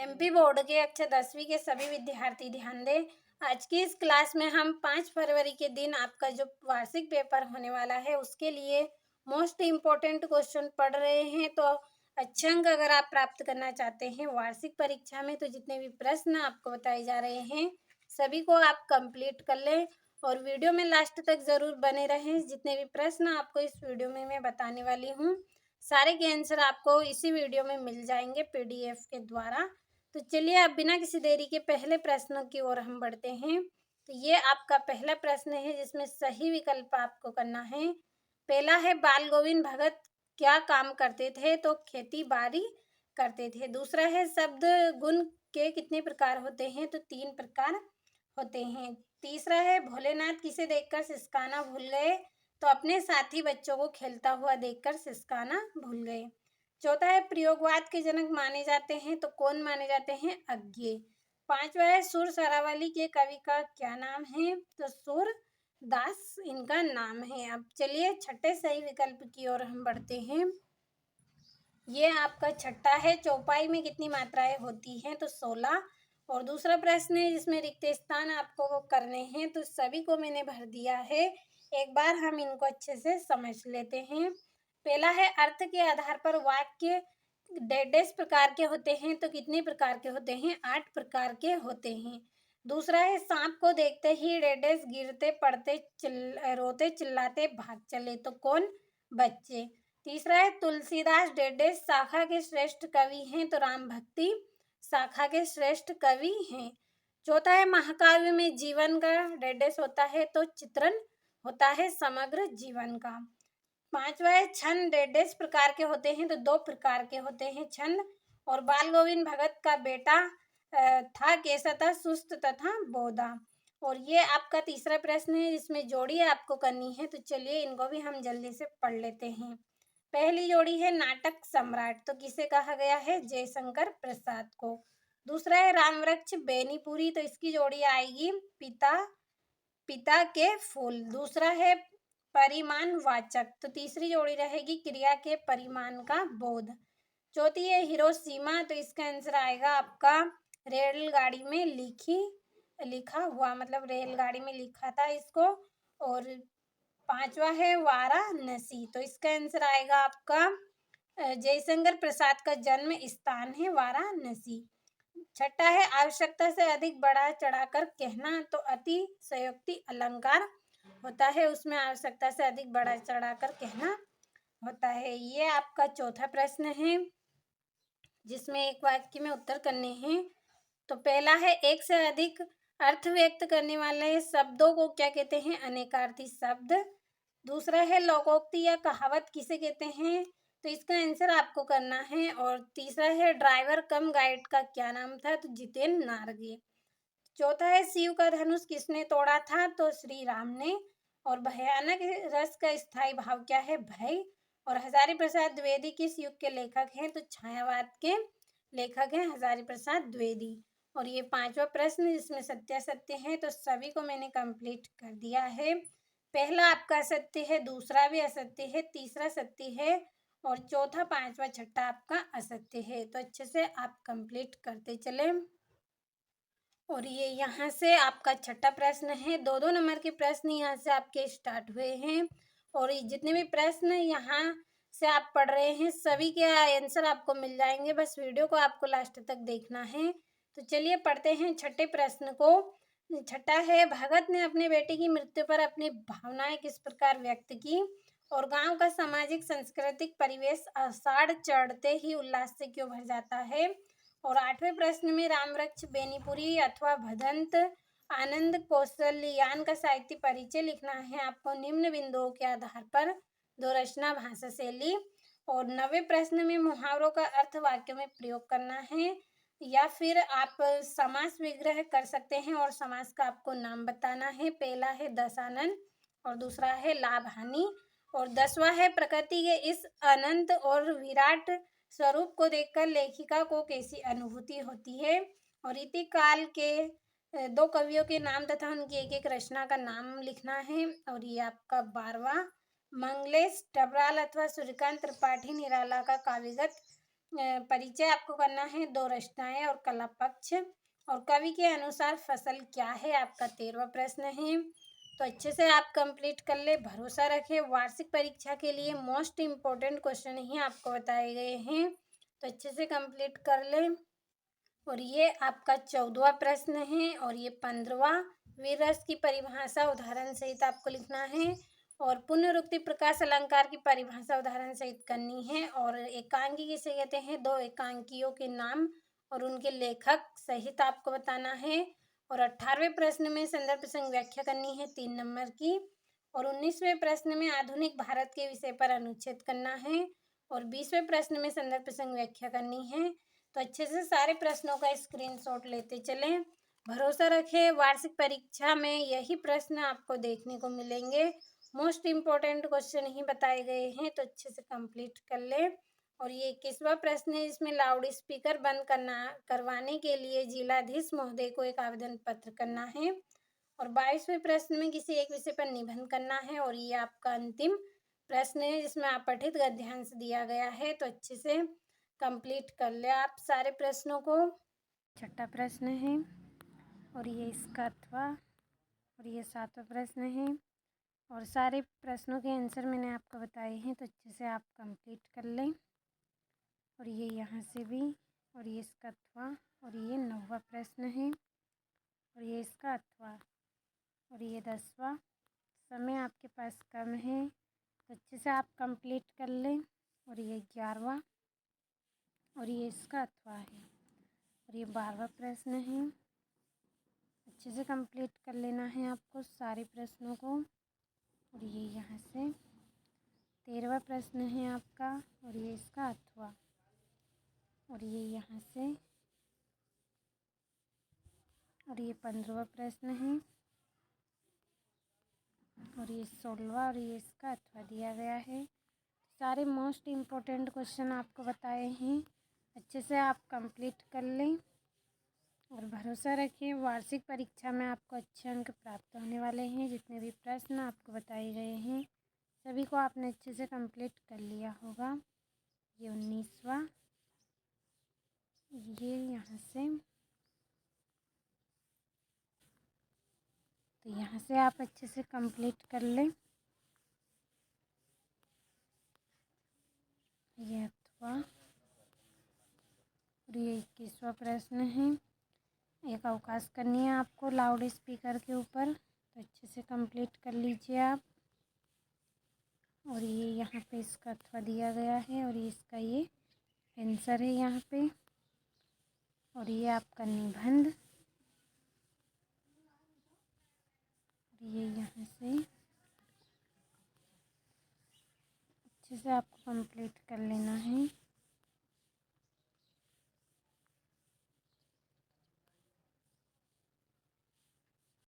MP board के कक्षा 10वीं के सभी विद्यार्थी ध्यान दें। आज की इस क्लास में हम 5 फरवरी के दिन आपका जो वार्षिक पेपर होने वाला है उसके लिए मोस्ट इम्पोर्टेंट क्वेश्चन पढ़ रहे हैं। तो अच्छे अंक अगर आप प्राप्त करना चाहते हैं वार्षिक परीक्षा में, तो जितने भी प्रश्न आपको बताए जा रहे हैं सभी को आप कंप्लीट कर लें और वीडियो में लास्ट तक ज़रूर बने रहें। जितने भी प्रश्न आपको इस वीडियो में मैं बताने वाली हूँ सारे के आंसर आपको इसी वीडियो में मिल जाएंगे पीडीएफ के द्वारा। तो चलिए अब बिना किसी देरी के पहले प्रश्न की ओर हम बढ़ते हैं। तो ये आपका पहला प्रश्न है जिसमें सही विकल्प आपको करना है। पहला है बाल गोविंद भगत क्या काम करते थे? तो खेती बाड़ी करते थे। दूसरा है शब्द गुण के कितने प्रकार होते हैं? तो 3 प्रकार होते हैं। तीसरा है भोलेनाथ किसे देखकर सिसकाना भूल गए? तो अपने साथी बच्चों को खेलता हुआ देखकर सिसकाना भूल गए। चौथा है प्रयोगवाद के जनक माने जाते हैं, तो कौन माने जाते हैं? अज्ञे। पांचवा है सुर सरावली के कवि का क्या नाम है? तो सूरदास इनका नाम है। अब चलिए छठे सही विकल्प की ओर हम बढ़ते हैं। ये आपका छठा है चौपाई में कितनी मात्राएं होती हैं? तो 16। और दूसरा प्रश्न है जिसमें रिक्त स्थान आपको करने हैं, तो सभी को मैंने भर दिया है। एक बार हम इनको अच्छे से समझ लेते हैं। पहला है अर्थ के आधार पर वाक्य डेढ़ प्रकार के होते हैं, तो कितने प्रकार के होते हैं? 8 प्रकार के होते हैं। दूसरा है सांप को देखते ही डेढ़ गिरते पड़ते रोते चिल्लाते भाग चले, तो कौन? बच्चे। तीसरा है तुलसीदास डेढ़ शाखा के श्रेष्ठ कवि हैं, तो राम भक्ति शाखा के श्रेष्ठ कवि हैं। चौथा है महाकाव्य में जीवन का डेढ़ होता है, तो चित्रण होता है समग्र जीवन का। पांचवा है छंद डेढ़ प्रकार के होते हैं, तो 2 प्रकार के होते हैं छंद। और बाल गोविंद भगत का बेटा था कैसा था? सुस्त तथा बोधा। और ये आपका तीसरा प्रश्न है जिसमें जोड़ी आपको करनी है, तो चलिए इनको भी हम जल्दी से पढ़ लेते हैं। पहली जोड़ी है नाटक सम्राट, तो किसे कहा गया है? जयशंकर प्रसाद को। दूसरा है रामवृक्ष बेनीपुरी, तो इसकी जोड़ी आएगी पिता के फूल। दूसरा है परिमाण वाचक, तो तीसरी जोड़ी रहेगी क्रिया के परिमाण का बोध। चौथी है हिरोशिमा, तो इसका आंसर आएगा आपका रेलगाड़ी में लिखा हुआ, मतलब रेलगाड़ी में लिखा था इसको। और पांचवा है वाराणसी, तो इसका आंसर आएगा आपका जयशंकर प्रसाद का जन्म स्थान है वाराणसी। छठा है आवश्यकता से अधिक बढ़ा चढ़ाकर कहना, तो अतिशयोक्ति अलंकार होता है, उसमें आवश्यकता से अधिक बढ़ा चढ़ाकर कहना होता है। ये आपका चौथा प्रश्न है जिसमें एक वाक्य में उत्तर करने हैं। तो पहला है एक से अधिक अर्थ व्यक्त करने वाले शब्दों को क्या कहते हैं? अनेकार्थी शब्द। दूसरा है लोकोक्ति या कहावत किसे कहते हैं? तो इसका आंसर आपको करना है। और तीसरा है ड्राइवर कम गाइड का क्या नाम था? तो जितेन नारगे। चौथा है शिव का धनुष किसने तोड़ा था? तो श्री राम ने। और भयानक रस का स्थायी भाव क्या है? भय। और हजारी प्रसाद द्विवेदी किस युग के लेखक हैं? तो छायावाद के लेखक हैं हजारी प्रसाद द्विवेदी। और ये पांचवा प्रश्न जिसमें सत्यासत्य है, तो सभी को मैंने कंप्लीट कर दिया है। पहला आपका असत्य है, दूसरा भी असत्य है, तीसरा सत्य है और चौथा पांचवा छठा आपका असत्य है। तो अच्छे से आप कंप्लीट करते चले। और ये यहाँ से आपका छठा प्रश्न है। 2-2 नंबर के प्रश्न यहाँ से आपके स्टार्ट हुए हैं और जितने भी प्रश्न यहाँ से आप पढ़ रहे हैं सभी के आंसर आपको मिल जाएंगे, बस वीडियो को आपको लास्ट तक देखना है। तो चलिए पढ़ते हैं छठे प्रश्न को। छठा है भगत ने अपने बेटे की मृत्यु पर अपनी भावनाएं किस प्रकार व्यक्त की? और गांव का सामाजिक सांस्कृतिक परिवेश आषाढ़ चढ़ते ही उल्लास से क्यों भर जाता है? और 8वें प्रश्न में रामवृक्ष बेनीपुरी अथवा भदंत आनंद कौशल्यान का साहित्य परिचय लिखना है आपको निम्न बिंदुओं के आधार पर। दो रचना भाषा शैली। और 9वें प्रश्न में मुहावरों का अर्थ वाक्य में प्रयोग करना है या फिर आप समास विग्रह कर सकते हैं और समास का आपको नाम बताना है। पहला है दशानन और दूसरा है लाभ हानि। और 10वां है प्रकृति के इस अनंत और विराट स्वरूप को देखकर लेखिका को कैसी अनुभूति होती है? और इति काल के 2 कवियों के नाम तथा उनकी एक-एक रचना का नाम लिखना है। और ये आपका 12वां मंगलेश डबराल अथवा सूर्यकांत त्रिपाठी निराला का काव्यगत परिचय आपको करना है, 2 रचनाएँ और कला पक्ष और कवि के अनुसार फसल क्या है आपका 13वां प्रश्न है। तो अच्छे से आप कंप्लीट कर ले, भरोसा रखें। वार्षिक परीक्षा के लिए मोस्ट इम्पोर्टेंट क्वेश्चन ही आपको बताए गए हैं, तो अच्छे से कंप्लीट कर ले। और ये आपका 14वां प्रश्न है और ये 15वां वीर रस की परिभाषा उदाहरण सहित आपको लिखना है और पुनरुक्ति प्रकाश अलंकार की परिभाषा उदाहरण सहित करनी है। और एकांकी किसे कहते हैं, 2 एकांकियों के नाम और उनके लेखक सहित आपको बताना है। और 18वें प्रश्न में संदर्भ प्रसंग व्याख्या करनी है 3 नंबर की। और 19वें प्रश्न में आधुनिक भारत के विषय पर अनुच्छेद करना है और 20वें प्रश्न में संदर्भ प्रसंग व्याख्या करनी है। तो अच्छे से सारे प्रश्नों का स्क्रीनशॉट लेते चलें। भरोसा रखें, वार्षिक परीक्षा में यही प्रश्न आपको देखने को मिलेंगे। मोस्ट इम्पोर्टेंट क्वेश्चन ही बताए गए हैं, तो अच्छे से कंप्लीट कर ले। और ये 21वां प्रश्न है, इसमें लाउड स्पीकर बंद करवाने के लिए जिलाधीश महोदय को एक आवेदन पत्र करना है। और 22वें प्रश्न में किसी एक विषय पर निबंध करना है और ये आपका अंतिम प्रश्न है जिसमें अपठित गद्यांश दिया गया है, तो अच्छे से कंप्लीट कर ले आप सारे प्रश्नों को। 6ठा प्रश्न है और ये इसका अथवा और ये 7वां प्रश्न है और सारे प्रश्नों के आंसर मैंने आपको बताए हैं, तो अच्छे से आप कंप्लीट कर लें। और ये यहाँ से भी और ये इसका अथवा और ये 9वां प्रश्न है और ये इसका अथवा और ये 10वां। समय आपके पास कम है, तो अच्छे से आप कंप्लीट कर लें। और ये 11वां और ये इसका अथवा है और ये 12वां प्रश्न है। अच्छे से कंप्लीट कर लेना है आपको सारे प्रश्नों को। और ये यहाँ से 13वां प्रश्न है आपका और ये इसका अथवा और ये यहाँ से और ये 15वां प्रश्न है और ये 16वां और ये इसका अथवा दिया गया है। सारे मोस्ट इम्पोर्टेंट क्वेश्चन आपको बताए हैं, अच्छे से आप कंप्लीट कर लें और भरोसा रखें वार्षिक परीक्षा में आपको अच्छे अंक प्राप्त होने वाले हैं। जितने भी प्रश्न आपको बताए गए हैं सभी को आपने अच्छे से कंप्लीट कर लिया होगा। ये 19वां, ये यहाँ से, तो यहाँ से आप अच्छे से कंप्लीट कर लें। ये अथवा और ये 21वां प्रश्न है। एक अवकाश करनी है आपको लाउड स्पीकर के ऊपर, तो अच्छे से कंप्लीट कर लीजिए आप। और ये यहाँ पे इसका अथवा दिया गया है और ये इसका ये आंसर है यहाँ पे। और ये आपका निबंध, ये यहाँ से अच्छे से आपको कंप्लीट कर लेना है।